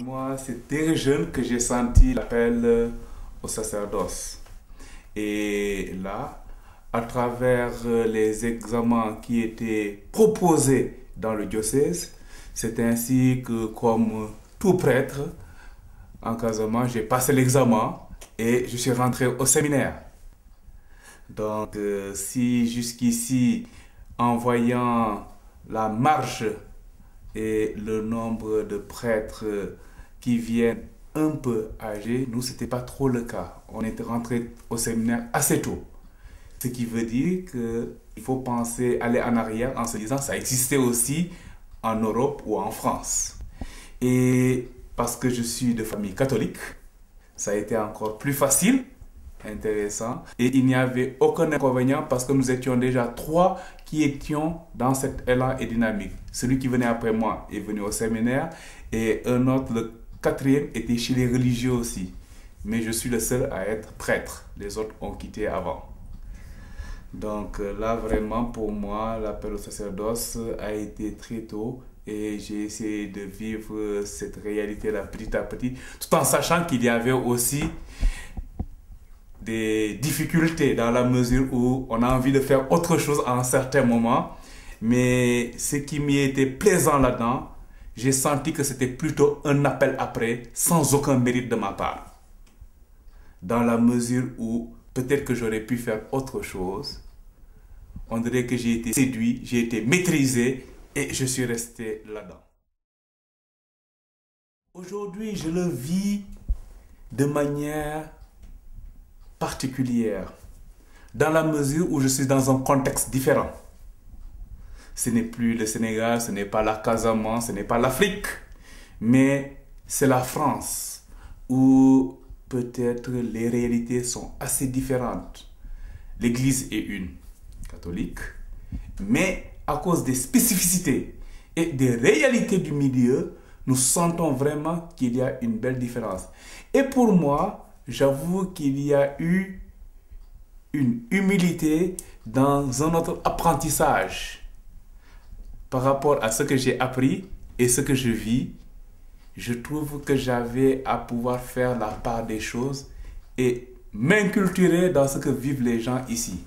Moi, c'est très jeune que j'ai senti l'appel au sacerdoce. Et là, à travers les examens qui étaient proposés dans le diocèse, c'est ainsi que, comme tout prêtre, en Casamance, j'ai passé l'examen et je suis rentré au séminaire. Si jusqu'ici, en voyant la marge et le nombre de prêtres qui viennent un peu âgés, nous, ce n'était pas trop le cas. On était rentré au séminaire assez tôt. Ce qui veut dire qu'il faut penser, aller en arrière en se disant ça existait aussi en Europe ou en France. Et parce que je suis de famille catholique, ça a été encore plus facile, intéressant. Et il n'y avait aucun inconvénient parce que nous étions déjà trois qui étions dans cet élan et dynamique. Celui qui venait après moi est venu au séminaire et un autre, le quatrième, était chez les religieux aussi. Mais je suis le seul à être prêtre. Les autres ont quitté avant. Là, vraiment, pour moi, l'appel au sacerdoce a été très tôt et j'ai essayé de vivre cette réalité-là petit à petit, tout en sachant qu'il y avait aussi des difficultés dans la mesure où on a envie de faire autre chose à un certain moment. Mais ce qui m'y était plaisant là-dedans, j'ai senti que c'était plutôt un appel après, sans aucun mérite de ma part. Dans la mesure où peut-être que j'aurais pu faire autre chose, on dirait que j'ai été séduit, j'ai été maîtrisé et je suis resté là-dedans. Aujourd'hui, je le vis de manière particulière, dans la mesure où je suis dans un contexte différent. Ce n'est plus le Sénégal, ce n'est pas la Casamance, ce n'est pas l'Afrique, mais c'est la France, où peut-être les réalités sont assez différentes. L'Église est une, catholique, mais à cause des spécificités et des réalités du milieu, nous sentons vraiment qu'il y a une belle différence. Et pour moi, j'avoue qu'il y a eu une humilité dans un autre apprentissage par rapport à ce que j'ai appris et ce que je vis. Je trouve que j'avais à pouvoir faire la part des choses et m'inculturer dans ce que vivent les gens ici.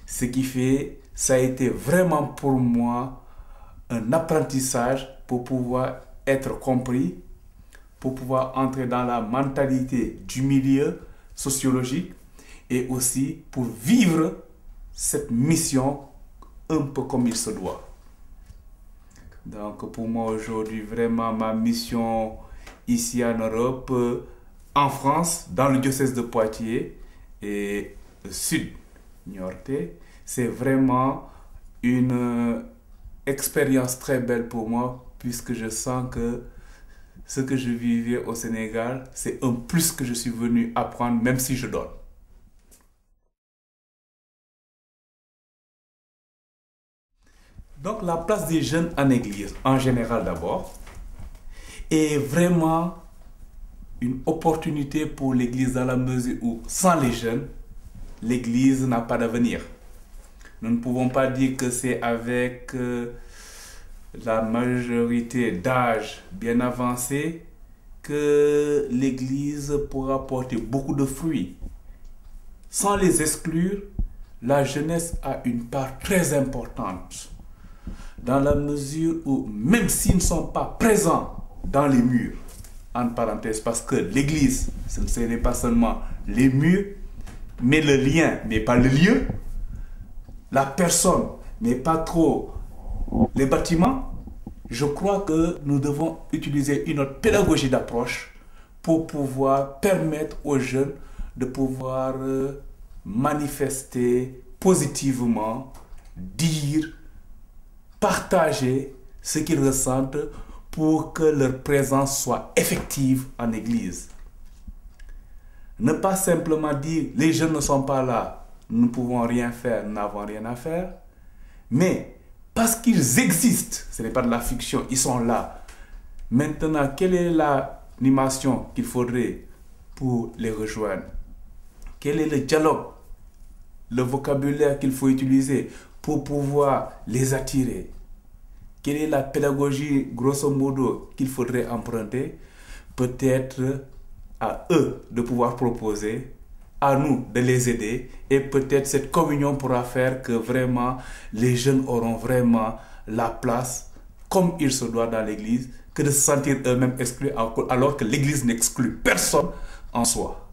Ce qui fait, ça a été vraiment pour moi un apprentissage pour pouvoir être compris, pour pouvoir entrer dans la mentalité du milieu sociologique et aussi pour vivre cette mission un peu comme il se doit. Pour moi aujourd'hui, vraiment ma mission ici en Europe, en France, dans le diocèse de Poitiers et le sud Niortais, c'est vraiment une expérience très belle pour moi puisque je sens que ce que je vivais au Sénégal, c'est un plus que je suis venu apprendre même si je donne. Donc la place des jeunes en église, en général d'abord, est vraiment une opportunité pour l'église dans la mesure où sans les jeunes, l'église n'a pas d'avenir. Nous ne pouvons pas dire que c'est avec la majorité d'âge bien avancé que l'église pourra porter beaucoup de fruits. Sans les exclure, la jeunesse a une part très importante dans la mesure où, même s'ils ne sont pas présents dans les murs, entre parenthèses, parce que l'église, ce n'est pas seulement les murs, mais le lien n'est pas le lieu, la personne n'est pas trop les bâtiments, je crois que nous devons utiliser une autre pédagogie d'approche pour pouvoir permettre aux jeunes de pouvoir manifester positivement, dire, partager ce qu'ils ressentent pour que leur présence soit effective en église. Ne pas simplement dire les jeunes ne sont pas là, nous ne pouvons rien faire, nous n'avons rien à faire, mais parce qu'ils existent, ce n'est pas de la fiction, ils sont là. Maintenant, quelle est l'animation qu'il faudrait pour les rejoindre? Quel est le dialogue, le vocabulaire qu'il faut utiliser pour pouvoir les attirer? Quelle est la pédagogie, grosso modo, qu'il faudrait emprunter? Peut-être à eux de pouvoir proposer, à nous de les aider, et peut-être cette communion pourra faire que vraiment les jeunes auront vraiment la place comme il se doit dans l'église, que de se sentir eux-mêmes exclus alors que l'église n'exclut personne en soi.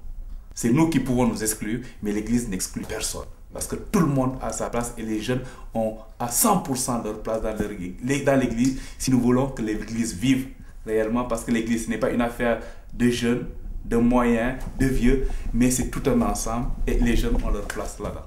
C'est nous qui pouvons nous exclure, mais l'église n'exclut personne. Parce que tout le monde a sa place et les jeunes ont à 100% leur place dans l'église si nous voulons que l'église vive réellement. Parce que l'église, ce n'est pas une affaire de jeunes, de moyens, de vieux, mais c'est tout un ensemble et les jeunes ont leur place là-dedans.